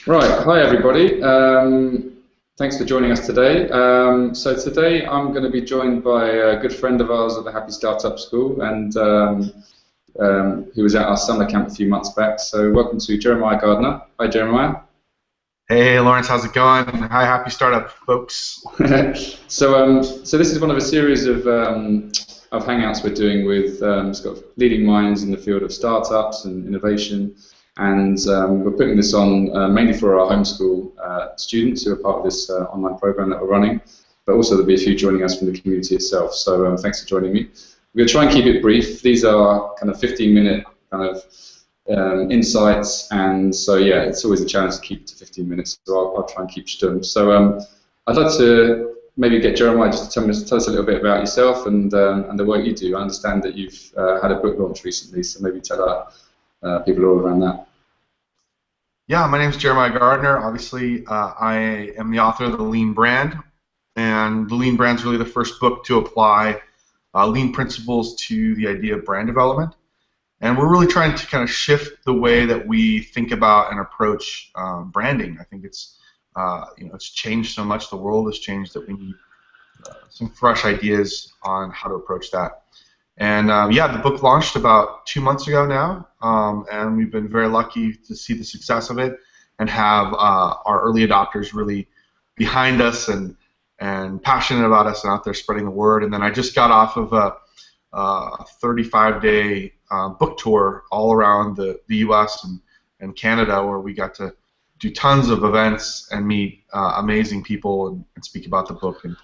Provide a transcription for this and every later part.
Right, hi everybody. Thanks for joining us today. So today I'm going to be joined by a good friend of ours at the Happy Startup School, and who was at our summer camp a few months back. So welcome to Jeremiah Gardner. Hi, Jeremiah. Hey Lawrence, how's it going? Hi, Happy Startup folks. So this is one of a series of hangouts we're doing with sort of leading minds in the field of startups and innovation. And we're putting this on mainly for our homeschool students who are part of this online program that we're running, but also there'll be a few joining us from the community itself. So thanks for joining me. We're going to try and keep it brief. These are kind of 15-minute kind of insights, and so yeah, it's always a challenge to keep it to 15 minutes, so I'll try and keep stum. So I'd like to maybe get Jeremiah just to tell us a little bit about yourself and the work you do. I understand that you've had a book launch recently, so maybe tell our people all around that. Yeah, my name is Jeremiah Gardner. Obviously, I am the author of The Lean Brand, and The Lean Brand is really the first book to apply lean principles to the idea of brand development. And we're really trying to kind of shift the way that we think about and approach branding. I think it's it's changed so much. The world has changed that we need some fresh ideas on how to approach that. And yeah, the book launched about 2 months ago now, and we've been very lucky to see the success of it and have our early adopters really behind us and passionate about us and out there spreading the word. And then I just got off of a 35-day book tour all around the U.S. and Canada, where we got to do tons of events and meet amazing people and speak about the book and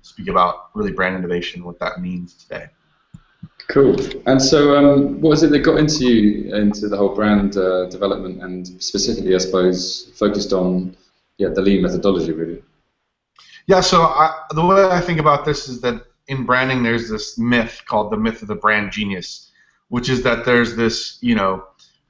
speak about really brand innovation, what that means today. Cool. And so what was it that got into the whole brand development, and specifically, I suppose, focused on the lean methodology, really? Yeah, so the way I think about this is that in branding there's this myth called the myth of the brand genius, which is that there's this,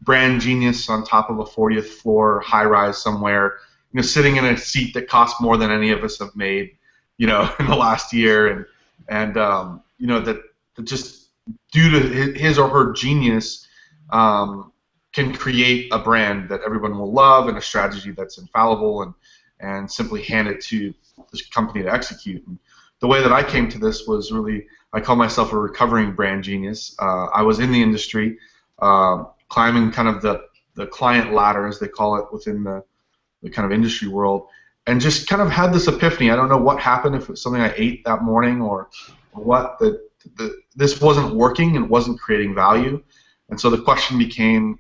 brand genius on top of a 40th floor high-rise somewhere, sitting in a seat that costs more than any of us have made, in the last year, and that just due to his or her genius can create a brand that everyone will love and a strategy that's infallible and simply hand it to this company to execute. And the way that I came to this was really, I call myself a recovering brand genius. I was in the industry, climbing kind of the client ladder, as they call it, within the kind of industry world, and just kind of had this epiphany. I don't know what happened, if it was something I ate that morning or what, this wasn't working and wasn't creating value. And so the question became,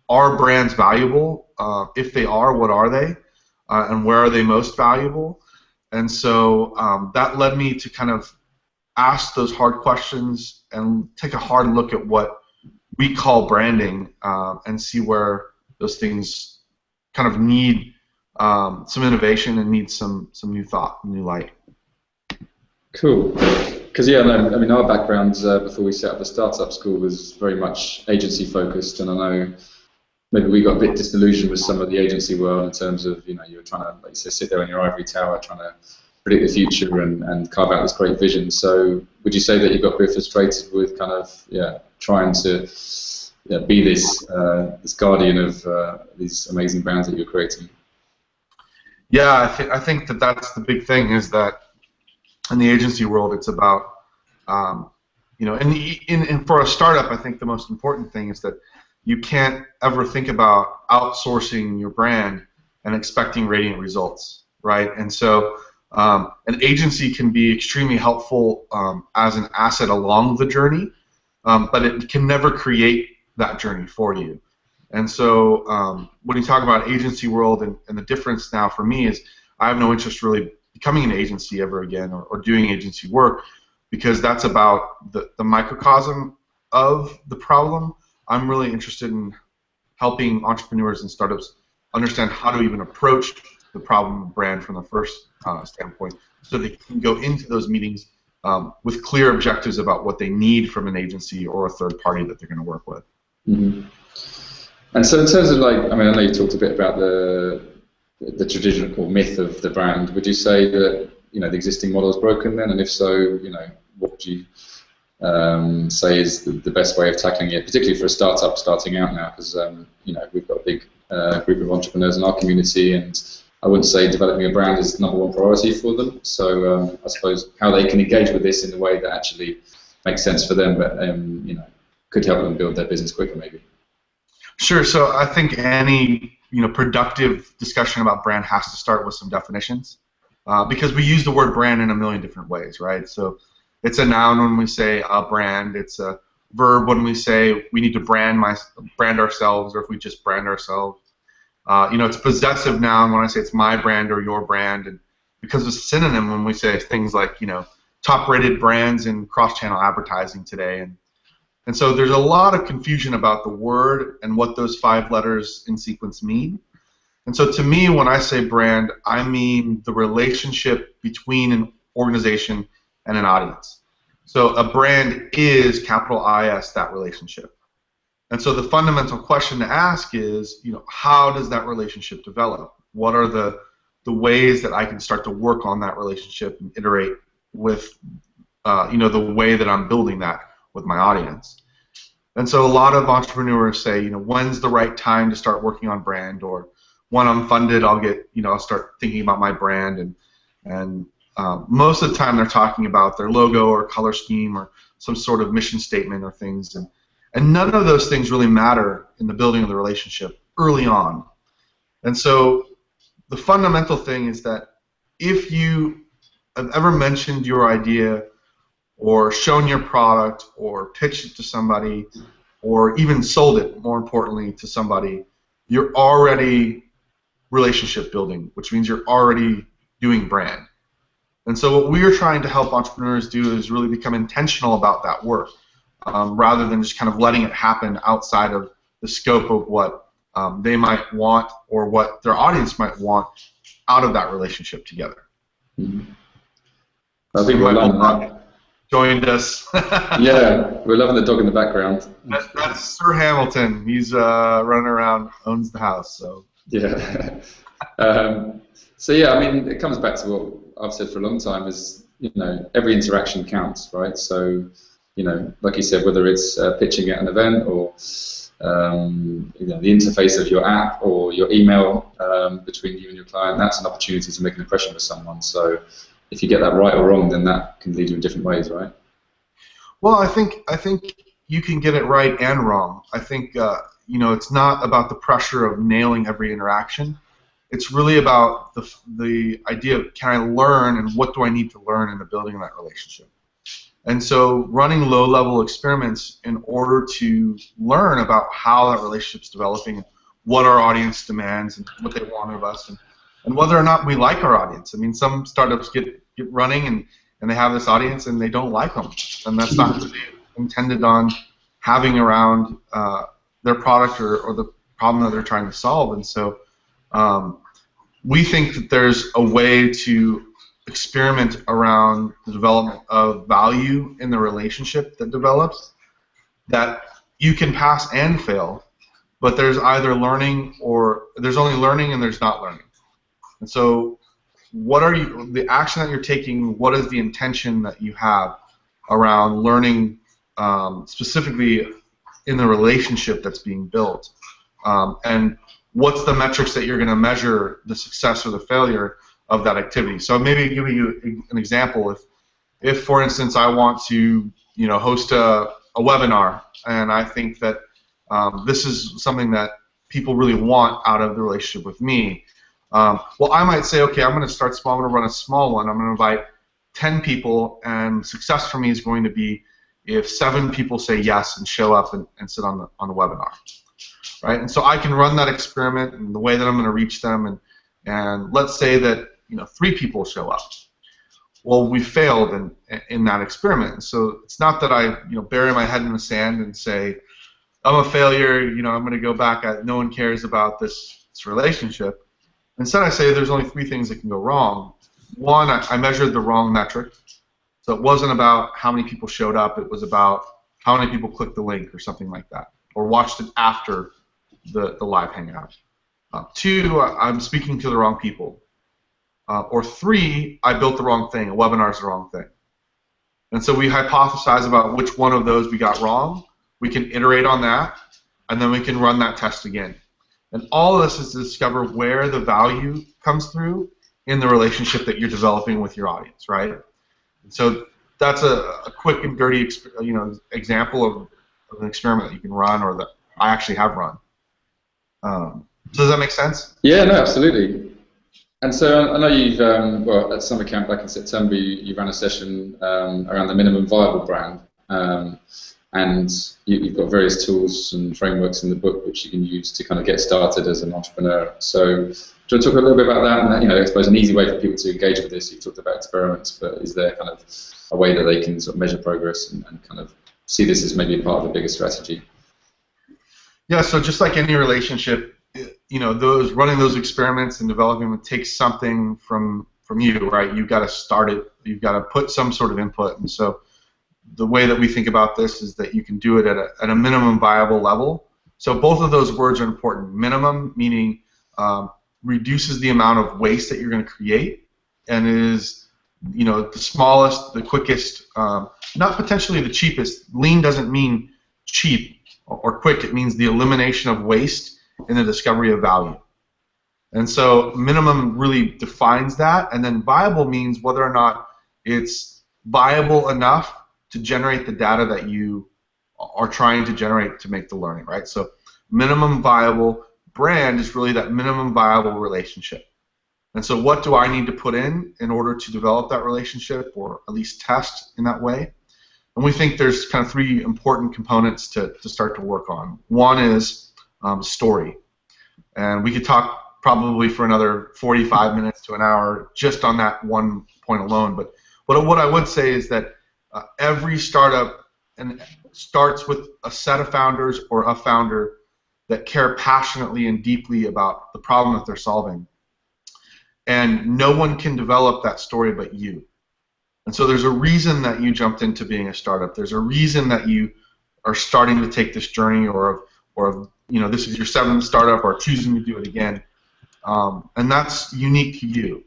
are brands valuable? If they are, what are they? And where are they most valuable? And so that led me to kind of ask those hard questions and take a hard look at what we call branding and see where those things kind of need some innovation and need some new thought, new light. Cool. Because yeah, I mean, our background before we set up the startup school was very much agency focused, and I know maybe we got a bit disillusioned with some of the agency world in terms of, you were trying to, like you said, sit there in your ivory tower trying to predict the future and carve out this great vision. So would you say that you got a bit frustrated with kind of trying to be this guardian of these amazing brands that you're creating? Yeah, I think that that's the big thing, is that in the agency world it's about, and for a startup, I think the most important thing is that you can't ever think about outsourcing your brand and expecting radiant results, right? And so an agency can be extremely helpful as an asset along the journey, but it can never create that journey for you. And so when you talk about agency world and the difference now for me is I have no interest really becoming an agency ever again or doing agency work, because that's about the microcosm of the problem. I'm really interested in helping entrepreneurs and startups understand how to even approach the problem of brand from the first standpoint, so they can go into those meetings with clear objectives about what they need from an agency or a third party that they're going to work with. Mm-hmm. And so in terms of, like, I mean, I know you talked a bit about the traditional myth of the brand. Would you say that the existing model is broken then, and if so, what would you say is the best way of tackling it, particularly for a startup starting out now? Because we've got a big group of entrepreneurs in our community, and I wouldn't say developing a brand is the #1 priority for them. So I suppose how they can engage with this in a way that actually makes sense for them, but could help them build their business quicker, maybe. Sure. So I think any productive discussion about brand has to start with some definitions, because we use the word brand in a million different ways, right? So it's a noun when we say a brand. It's a verb when we say we need to brand ourselves, or if we just brand ourselves. It's a possessive noun when I say it's my brand or your brand, and because it's a synonym when we say things like top-rated brands in cross-channel advertising today, and so there's a lot of confusion about the word and what those 5 letters in sequence mean. And so to me, when I say brand, I mean the relationship between an organization and an audience. So a brand is, capital I-S, that relationship. And so the fundamental question to ask is, how does that relationship develop? What are the ways that I can start to work on that relationship and iterate with, the way that I'm building that with my audience? And so a lot of entrepreneurs say, when's the right time to start working on brand, or when I'm funded, I'll start thinking about my brand, and most of the time they're talking about their logo or color scheme or some sort of mission statement or things, and none of those things really matter in the building of the relationship early on. And so the fundamental thing is that if you have ever mentioned your idea or shown your product or pitched it to somebody or even sold it, more importantly, to somebody, you're already relationship building, which means you're already doing brand. And so what we're trying to help entrepreneurs do is really become intentional about that work, rather than just kind of letting it happen outside of the scope of what they might want or what their audience might want out of that relationship together. Mm-hmm. I think we're loving that. Joined us. Yeah, we're loving the dog in the background. That's Sir Hamilton. He's running around, owns the house. So yeah. So yeah, I mean, it comes back to what I've said for a long time: is every interaction counts, right? So like you said, whether it's pitching at an event or the interface of your app or your email between you and your client, that's an opportunity to make an impression with someone. So if you get that right or wrong, then that can lead you in different ways, right? Well, I think you can get it right and wrong. I think it's not about the pressure of nailing every interaction. It's really about the idea of, can I learn, and what do I need to learn in the building of that relationship? And so running low-level experiments in order to learn about how that relationship's developing, what our audience demands, and what they want of us, and whether or not we like our audience. I mean, some startups get running and they have this audience and they don't like them, and that's not really intended on having around their product or the problem that they're trying to solve. And so we think that there's a way to experiment around the development of value in the relationship that develops, that you can pass and fail, but there's either learning, or there's only learning and there's not learning. And so what are the action that you're taking, what is the intention that you have around learning, specifically in the relationship that's being built, and what's the metrics that you're going to measure the success or the failure of that activity? So maybe giving you an example, if for instance I want to host a webinar, and I think that this is something that people really want out of the relationship with me, well, I might say, okay, I'm going to start small. I'm going to run a small one. I'm going to invite 10 people, and success for me is going to be if 7 people say yes and show up and sit on the webinar, right? And so I can run that experiment and the way that I'm going to reach them, and let's say that 3 people show up. Well, we failed in that experiment. So it's not that I bury my head in the sand and say I'm a failure. I'm going to go back. No one cares about this relationship. Instead, I say there's only 3 things that can go wrong. One, I measured the wrong metric. So it wasn't about how many people showed up. It was about how many people clicked the link or something like that, or watched it after the live hangout. 2, I'm speaking to the wrong people. Or 3, I built the wrong thing. A webinar is the wrong thing. And so we hypothesize about which one of those we got wrong. We can iterate on that, and then we can run that test again. And all of this is to discover where the value comes through in the relationship that you're developing with your audience, right? And so that's a quick and dirty, example of an experiment that you can run, or that I actually have run. So does that make sense? Yeah, no, absolutely. And so I know you've, well, at summer camp back in September, you ran a session around the minimum viable brand, and you've got various tools and frameworks in the book which you can use to kind of get started as an entrepreneur. So do you want to talk a little bit about that? And I suppose an easy way for people to engage with this. You've talked about experiments, but is there kind of a way that they can sort of measure progress and kind of see this as maybe a part of a bigger strategy? Yeah. So just like any relationship, those running those experiments and developing them takes something from you, right? You've got to start it. You've got to put some sort of input. And so the way that we think about this is that you can do it at a minimum viable level. So both of those words are important. Minimum meaning reduces the amount of waste that you're going to create, and is the smallest, the quickest, not potentially the cheapest. Lean doesn't mean cheap or quick. It means the elimination of waste in the discovery of value. And so minimum really defines that, and then viable means whether or not it's viable enough to generate the data that you are trying to generate to make the learning, right? So minimum viable brand is really that minimum viable relationship. And so what do I need to put in order to develop that relationship, or at least test in that way? And we think there's kind of three important components to start to work on. One is story. And we could talk probably for another 45 minutes to an hour just on that one point alone. But what I would say is that every startup starts with a set of founders or a founder that care passionately and deeply about the problem that they're solving. And no one can develop that story but you. And so there's a reason that you jumped into being a startup. There's a reason that you are starting to take this journey, or this is your 7th startup, or choosing to do it again. And that's unique to you.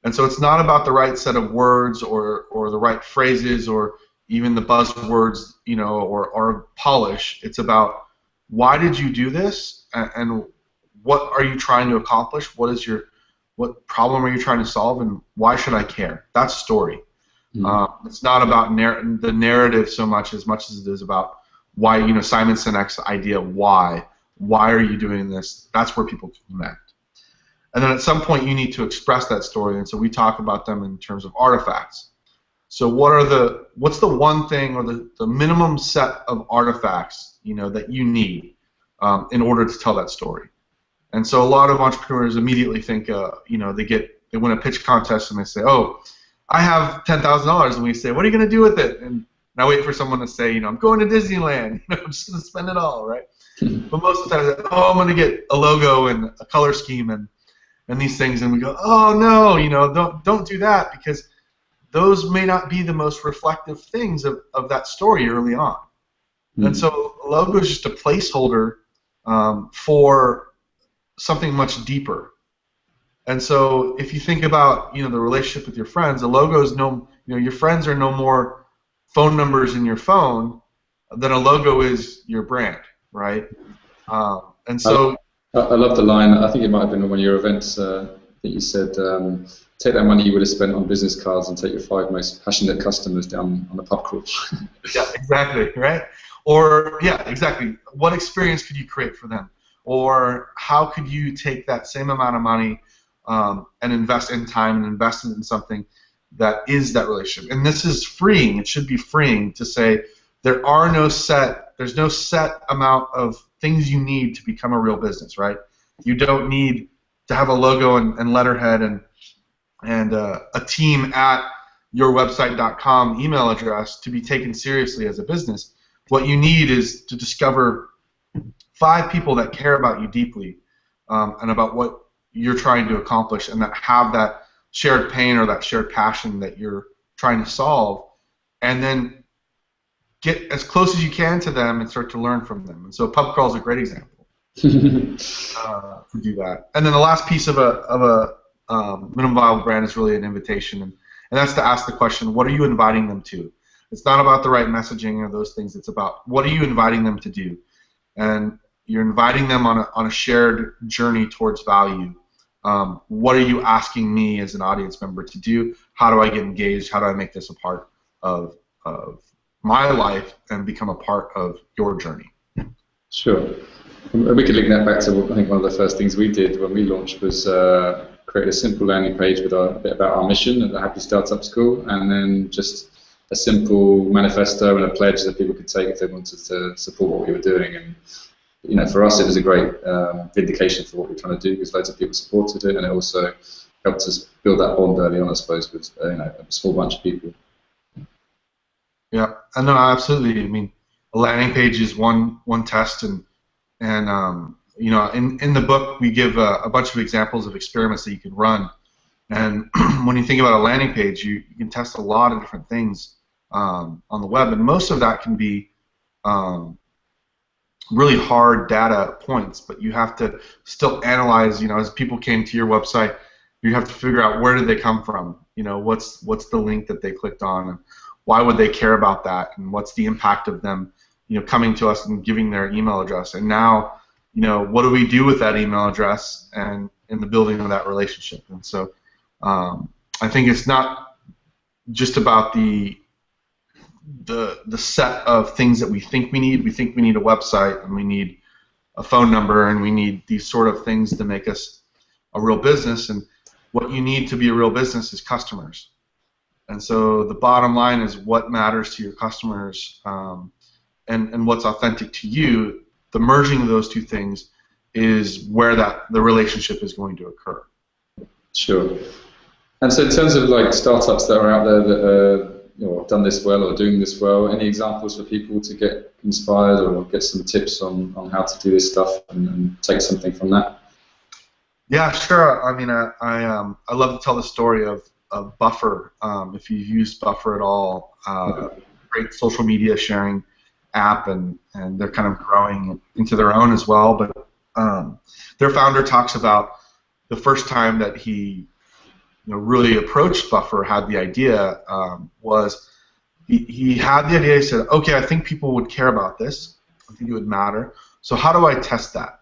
And so it's not about the right set of words or the right phrases or even the buzzwords, or polish. It's about why did you do this, and what are you trying to accomplish? What problem are you trying to solve, and why should I care? That's story. Mm-hmm. It's not about the narrative so much as it is about why. Simon Sinek's idea, why are you doing this? That's where people connect. And then at some point you need to express that story, and so we talk about them in terms of artifacts. So what's the one thing, or the minimum set of artifacts that you need in order to tell that story? And so a lot of entrepreneurs immediately think they win a pitch contest and they say, oh, I have $10,000, and we say, what are you going to do with it? And I wait for someone to say, I'm going to Disneyland. I'm just going to spend it all, right? But most of the time, I'm going to get a logo and a color scheme and these things, and we go, oh no, don't do that, because those may not be the most reflective things of that story early on. Mm-hmm. And so a logo is just a placeholder for something much deeper. And so if you think about the relationship with your friends, a logo is your friends are no more phone numbers in your phone than a logo is your brand, right? And so I love the line. I think it might have been on one of your events that you said, take that money you would have spent on business cards and take your 5 most passionate customers down on the pub crawl. Yeah, exactly, right? Or, yeah, exactly. What experience could you create for them? Or how could you take that same amount of money and invest in time and invest in something that is that relationship? And this is freeing. It should be freeing to say there's no set amount of things you need to become a real business, right? You don't need to have a logo and letterhead and a team at yourwebsite.com email address to be taken seriously as a business. What you need is to discover 5 people that care about you deeply and about what you're trying to accomplish, and that have that shared pain or that shared passion that you're trying to solve, and then get as close as you can to them and start to learn from them. And so pub crawl is a great example to do that. And then the last piece of a minimum viable brand is really an invitation, and that's to ask the question, what are you inviting them to? It's not about the right messaging or those things. It's about what are you inviting them to do. And You're inviting them on a shared journey towards value. What are you asking me as an audience member to do? How do I get engaged? How do I make this a part of my life and become a part of your journey? Sure. We could link that back to, I think, one of the first things we did when we launched was create a simple landing page with a bit about our mission at the Happy Startup School, and then just a simple manifesto and a pledge that people could take if they wanted to support what we were doing. And you know, for us, it was a great vindication for what we were trying to do because loads of people supported it, and it also helped us build that bond early on, I suppose, with a small bunch of people. Yeah, and no, absolutely. I mean, a landing page is one test, and you know, in the book we give a bunch of examples of experiments that you can run. And when you think about a landing page, you can test a lot of different things on the web, and most of that can be really hard data points, but you have to still analyze. You know, as people came to your website, you have to figure out where did they come from. You know, what's the link that they clicked on, and why would they care about that, and what's the impact of them, you know, coming to us and giving their email address, and now, you know, what do we do with that email address and in the building of that relationship. And so I think it's not just about the set of things that we think we need. We think we need a website, and we need a phone number, and we need these sort of things to make us a real business. And what you need to be a real business is customers. And so the bottom line is what matters to your customers and what's authentic to you. The merging of those two things is where the relationship is going to occur. Sure. And so in terms of like startups that are out there that have done this well or doing this well, any examples for people to get inspired or get some tips on how to do this stuff and take something from that? Yeah, sure. I mean, I love to tell the story of Buffer. If you've used Buffer at all, great social media sharing app, and they're kind of growing into their own as well. But their founder talks about the first time that he really approached Buffer, had the idea, was he had the idea. He said, okay, I think people would care about this. I think it would matter. So how do I test that?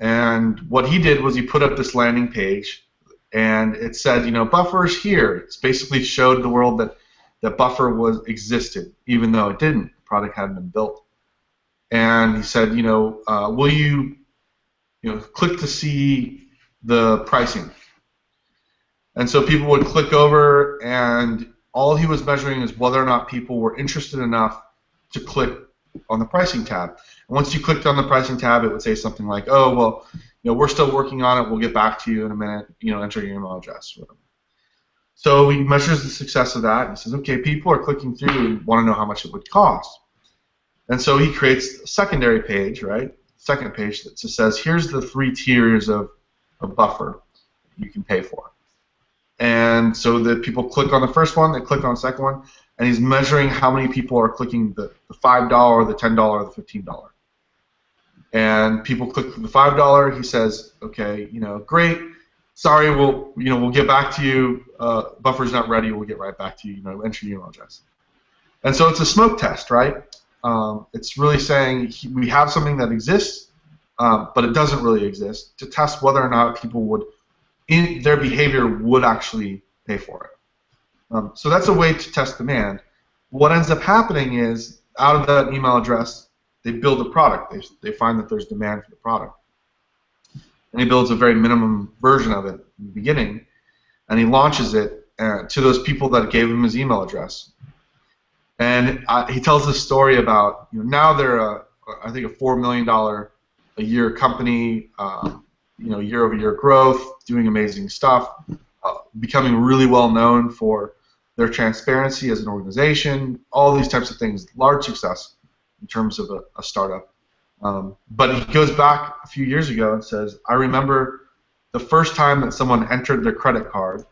And what he did was he put up this landing page, and it said, Buffer's here. It's basically showed the world that Buffer existed, even though it didn't. The product hadn't been built. And he said, will you, click to see the pricing? And so people would click over, and all he was measuring is whether or not people were interested enough to click on the pricing tab. And once you clicked on the pricing tab, it would say something like, oh, well, we're still working on it. We'll get back to you in a minute. Enter your email address. So he measures the success of that, and he says, okay, people are clicking through and want to know how much it would cost. And so he creates a secondary page, right? Second page that just says, here's the 3 tiers of Buffer you can pay for. And so the people click on the first one, they click on the second one, and he's measuring how many people are clicking the $5, the $10, or the $15. And people click the $5. He says, okay, great. Sorry, we'll get back to you. Buffer's not ready. We'll get right back to you. Enter your email address. And so it's a smoke test, right? It's really saying we have something that exists, but it doesn't really exist, to test whether or not people would, in their behavior, would actually pay for it. So that's a way to test demand. What ends up happening is, out of that email address, they build a product. They find that there's demand for the product. And he builds a very minimum version of it in the beginning, and he launches it to those people that gave him his email address. And he tells this story about, now they're, I think, a $4 million a year company, year-over-year growth, doing amazing stuff, becoming really well known for their transparency as an organization, all these types of things, large success in terms of a startup. But he goes back a few years ago and says, I remember the first time that someone entered their credit card,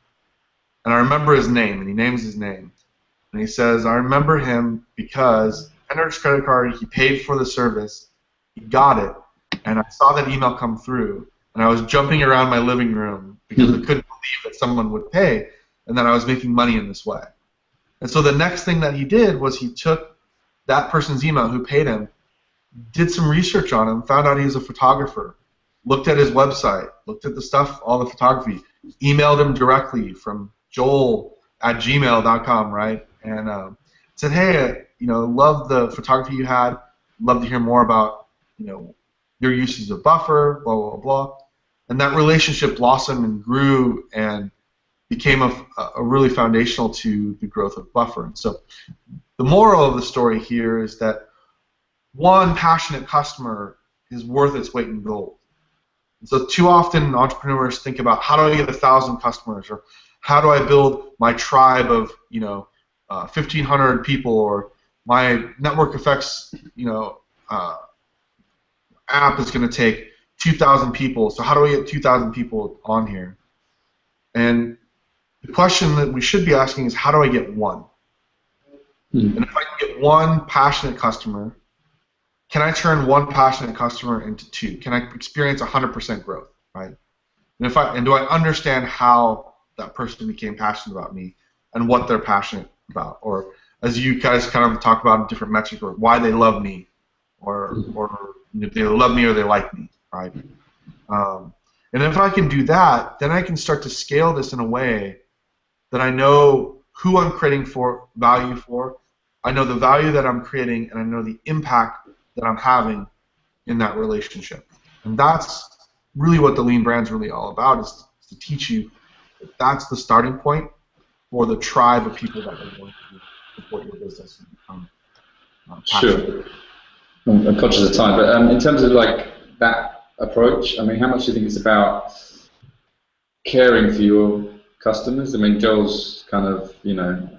and I remember his name, and he names his name. And he says, I remember him because he entered his credit card, he paid for the service, he got it, and I saw that email come through, and I was jumping around my living room because I couldn't believe that someone would pay, and that I was making money in this way. And so the next thing that he did was he took that person's email who paid him, did some research on him, found out he was a photographer, looked at his website, looked at the stuff, all the photography, emailed him directly from joel@gmail.com, right? And said, hey, love the photography you had, love to hear more about, your uses of buffer, blah, blah, blah. And that relationship blossomed and grew and became a really foundational to the growth of buffer. And so the moral of the story here is that one passionate customer is worth its weight in gold. And so too often entrepreneurs think about how do I get 1,000 customers, or how do I build my tribe of 1,500 people, or my network effects app is going to take 2,000 people. So how do I get 2,000 people on here? And the question that we should be asking is, how do I get one? And if I can get one passionate customer, can I turn one passionate customer into two? Can I experience 100% growth, right? And do I understand how that person became passionate about me and what they're passionate about? Or as you guys kind of talk about in different metrics, or why they love me, or if they love me or they like me, right? And if I can do that, then I can start to scale this in a way that I know who I'm creating value for, I know the value that I'm creating, and I know the impact that I'm having in that relationship. And that's really what the Lean Brand's really all about, is to teach you that that's the starting point for the tribe of people that are going to support your business and become passionate. Sure. I'm conscious of time, but in terms of that approach, I mean, how much do you think it's about caring for your customers? I mean, Joel's kind of,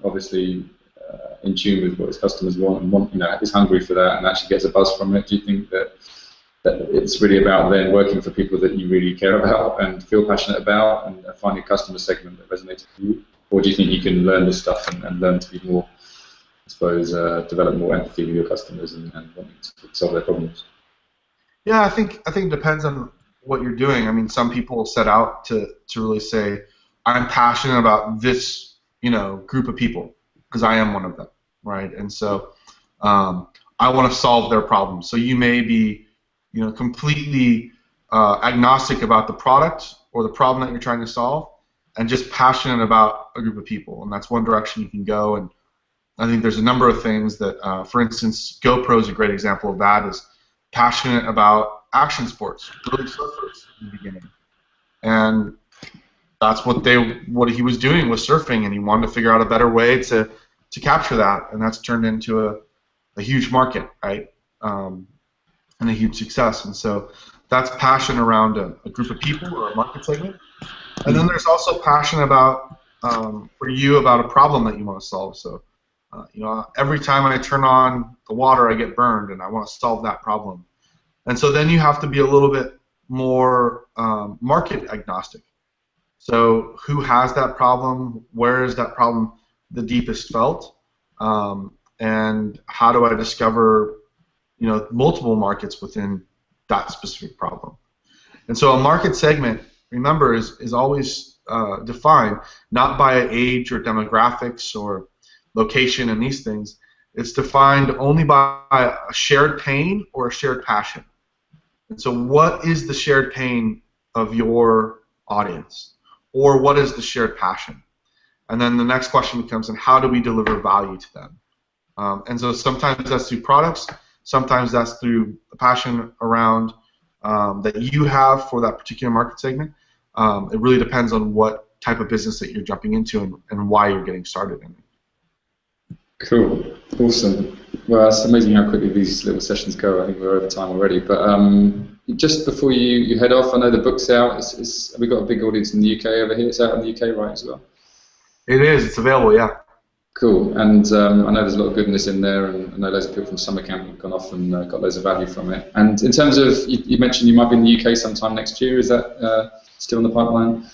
obviously in tune with what his customers want, is hungry for that and actually gets a buzz from it. Do you think that it's really about then working for people that you really care about and feel passionate about, and finding a customer segment that resonates with you? Or do you think you can learn this stuff and learn to be more, I suppose, develop more empathy with your customers and wanting to solve their problems? Yeah, I think it depends on what you're doing. I mean, some people set out to really say, I'm passionate about this, group of people, because I am one of them, right? And so I want to solve their problems. So you may be, completely agnostic about the product or the problem that you're trying to solve, and just passionate about a group of people, and that's one direction you can go. And I think there's a number of things that, for instance, GoPro is a great example of that. Is passionate about action sports, really surfers in the beginning, and that's what he was doing, was surfing, and he wanted to figure out a better way to capture that, and that's turned into a huge market, right, and a huge success. And so that's passion around a group of people or a market segment. And then there's also passion about for you about a problem that you want to solve. So every time I turn on the water, I get burned, and I want to solve that problem. And so then you have to be a little bit more market agnostic. So who has that problem? Where is that problem the deepest felt? And how do I discover, multiple markets within that specific problem? And so a market segment, remember, is always defined not by age or demographics or location and these things. It's defined only by a shared pain or a shared passion. And so what is the shared pain of your audience? Or what is the shared passion? And then the next question becomes, and how do we deliver value to them? And so sometimes that's through products, sometimes that's through the passion around that you have for that particular market segment. It really depends on what type of business that you're jumping into and why you're getting started in it. Cool. Awesome. Well, it's amazing how quickly these little sessions go. I think we're over time already. But just before you head off, I know the book's out. We've got a big audience in the UK over here. It's out in the UK, right, as well? It is. It's available, yeah. Cool. And I know there's a lot of goodness in there, and I know loads of people from summer camp have gone off and got loads of value from it. And in terms of, you mentioned you might be in the UK sometime next year. Is that still in the pipeline?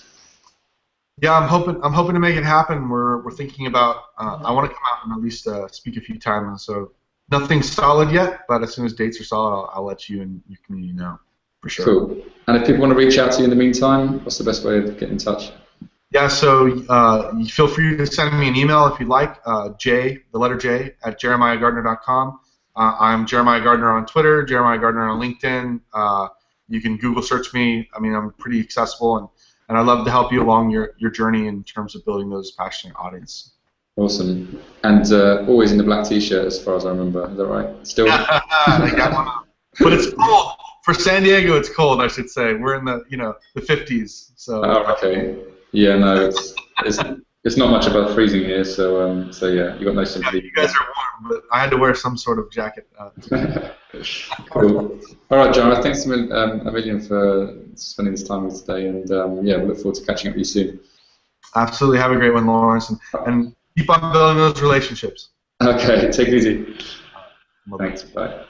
Yeah, I'm hoping to make it happen. We're thinking about. I want to come out and at least speak a few times. So nothing's solid yet, but as soon as dates are solid, I'll let you and your community know for sure. Cool. And if people want to reach out to you in the meantime, what's the best way to get in touch? Yeah, so you feel free to send me an email if you'd like. The letter J, at jeremiahgardner.com. I'm Jeremiah Gardner on Twitter, Jeremiah Gardner on LinkedIn. You can Google search me. I mean, I'm pretty accessible, and I'd love to help you along your journey in terms of building those passionate audience. Awesome. And always in the black T-shirt, as far as I remember. Is that right? Still. I got one on. But it's cold. For San Diego, it's cold, I should say. We're in the the 50s. So. Oh, okay. Yeah, no, it's not much above freezing here. So yeah, you got no sympathy. Yeah, you guys are warm, but I had to wear some sort of jacket. Cool. All right, John. Thanks a million for spending this time with us today, and yeah, we look forward to catching up with you soon. Absolutely. Have a great one, Lawrence, and keep on building those relationships. Okay. Take it easy. Bye-bye. Thanks. Bye.